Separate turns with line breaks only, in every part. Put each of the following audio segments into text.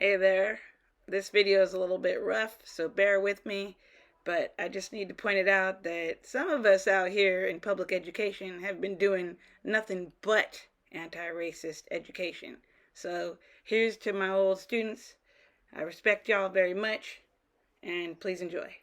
Hey there. This video is a little bit rough, so bear with me, but I just need to point it out that some of us out here in public education have been doing nothing but anti-racist education. So here's to my old students. I respect y'all very much, and please enjoy.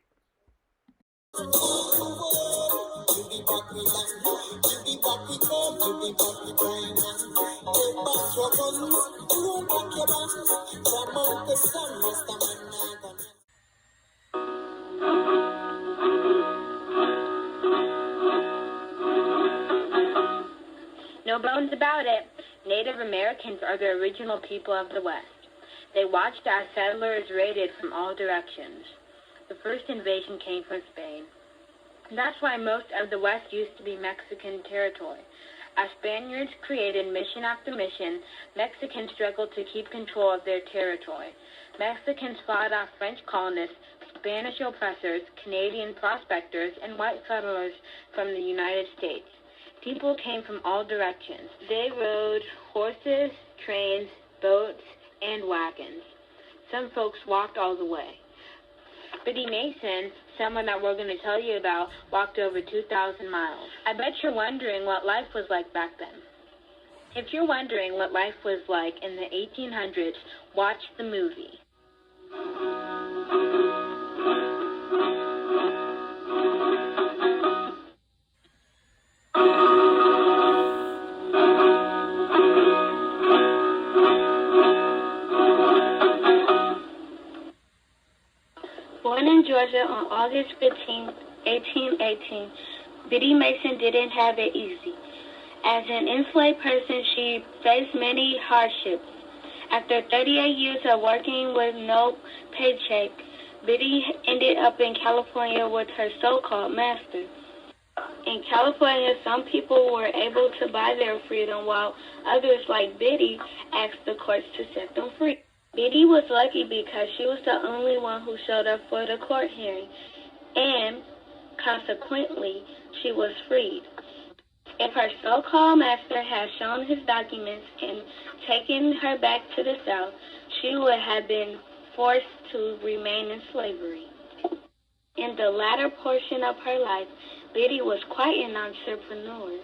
No bones about it. Native Americans are the original people of the West. They watched as settlers raided from all directions. The first invasion came from Spain. That's why most of the West used to be Mexican territory. As Spaniards created mission after mission, Mexicans struggled to keep control of their territory. Mexicans fought off French colonists, Spanish oppressors, Canadian prospectors, and white settlers from the United States. People came from all directions. They rode horses, trains, boats, and wagons. Some folks walked all the way. Biddy Mason, someone that we're going to tell you about, walked over 2,000 miles. I bet you're wondering what life was like back then. If you're wondering what life was like in the 1800s, watch the movie. Born in Georgia on August 15, 1818, Biddy Mason didn't have it easy. As an enslaved person, she faced many hardships. After 38 years of working with no paycheck, Biddy ended up in California with her so-called master. In California, some people were able to buy their freedom, while others, like Biddy, asked the courts to set them free. Biddy was lucky because she was the only one who showed up for the court hearing, and consequently, she was freed. If her so-called master had shown his documents and taken her back to the South, she would have been forced to remain in slavery. In the latter portion of her life, Biddy was quite an entrepreneur.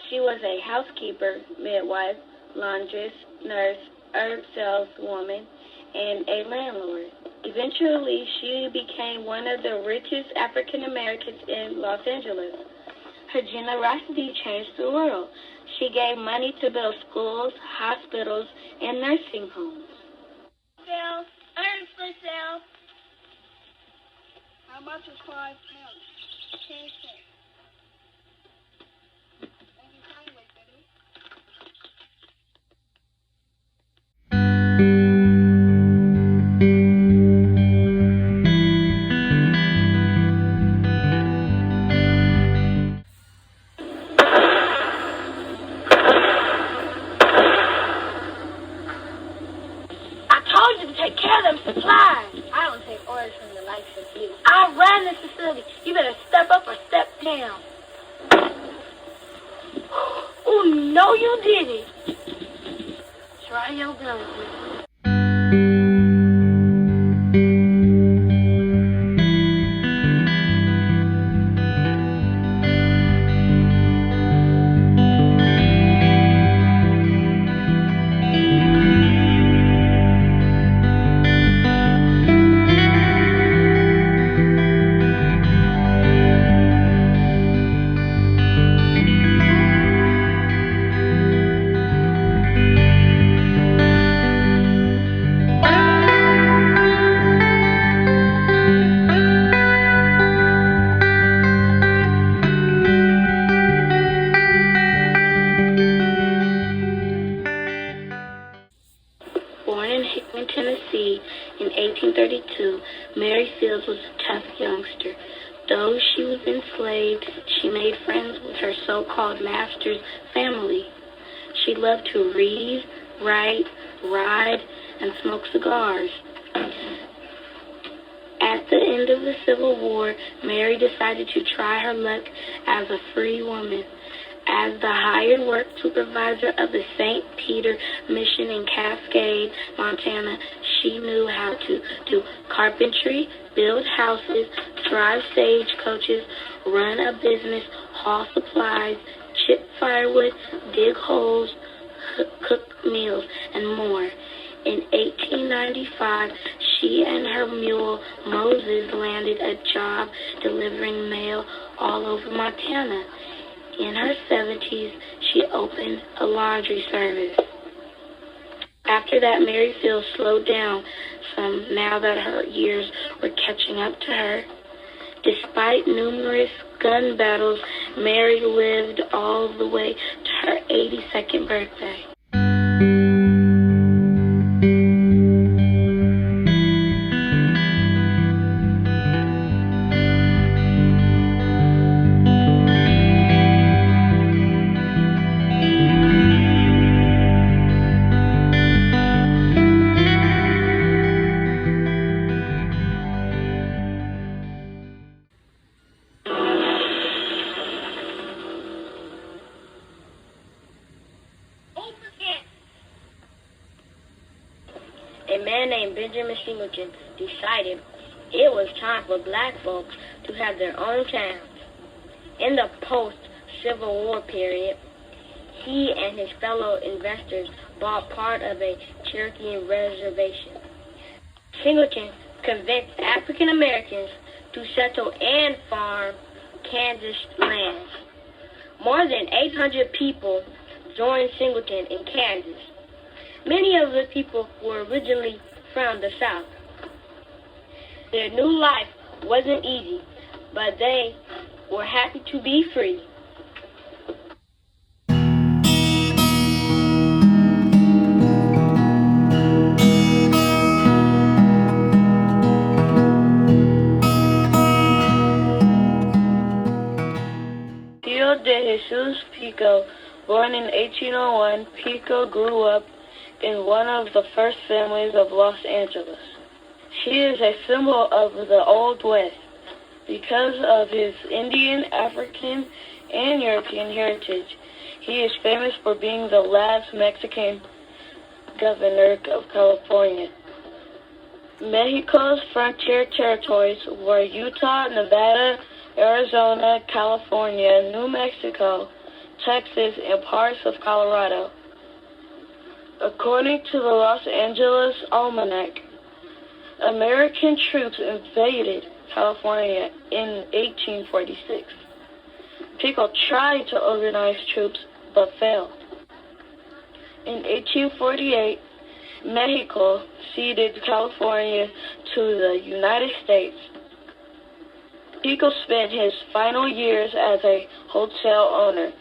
She was a housekeeper, midwife, laundress, nurse, herb saleswoman, and a landlord. Eventually, she became one of the richest African Americans in Los Angeles. Her generosity changed the world. She gave money to build schools, hospitals, and nursing homes.
Sale, herbs for sale. How much is 5 pounds? 10 cents. And you kind with Biddy.
Take care of them supplies.
I don't take orders from the likes of you.
I ran this facility. You better step up or step down. Oh, no, you didn't. Try your guns with me. Tennessee in 1832, Mary Fields was a tough youngster. Though she was enslaved, she made friends with her so-called master's family. She loved to read, write, ride, and smoke cigars. At the end of the Civil War, Mary decided to try her luck as a free woman. As the hired work supervisor of the St. Peter Mission in Cascade, Montana, she knew how to do carpentry, build houses, drive stagecoaches, run a business, haul supplies, chip firewood, dig holes, cook meals, and more. In 1895, she and her mule, Moses, landed a job delivering mail all over Montana. In her 70s, she opened a laundry service. After that, Mary Field slowed down some now that her years were catching up to her. Despite numerous gun battles, Mary lived all the way to her 82nd birthday. A man named Benjamin Singleton decided it was time for black folks to have their own towns. In the post-Civil War period, he and his fellow investors bought part of a Cherokee reservation. Singleton convinced African Americans to settle and farm Kansas lands. More than 800 people joined Singleton in Kansas. Many of the people were originally from the South. Their new life wasn't easy, but they were happy to be free. Pio de Jesus Pico, born in 1801, Pico grew up in one of the first families of Los Angeles. He is a symbol of the Old West because of his Indian, African, and European heritage. He is famous for being the last Mexican governor of California. Mexico's frontier territories were Utah, Nevada, Arizona, California, New Mexico, Texas, and parts of Colorado. According to the Los Angeles Almanac, American troops invaded California in 1846. Pico tried to organize troops but failed. In 1848, Mexico ceded California to the United States. Pico spent his final years as a hotel owner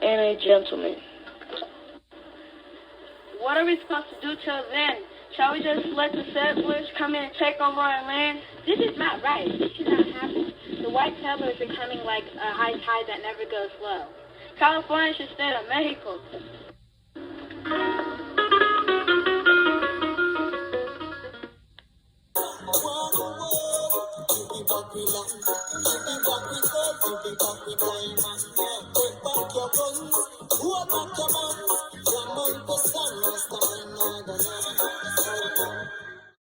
and a gentleman. What are we supposed to do till then? Shall we just let the settlers come in and take over our land?
This is not right. This should not happen. The white settlers are coming like a high tide that never goes low.
California should stay in Mexico.
Take back your guns, go back your man.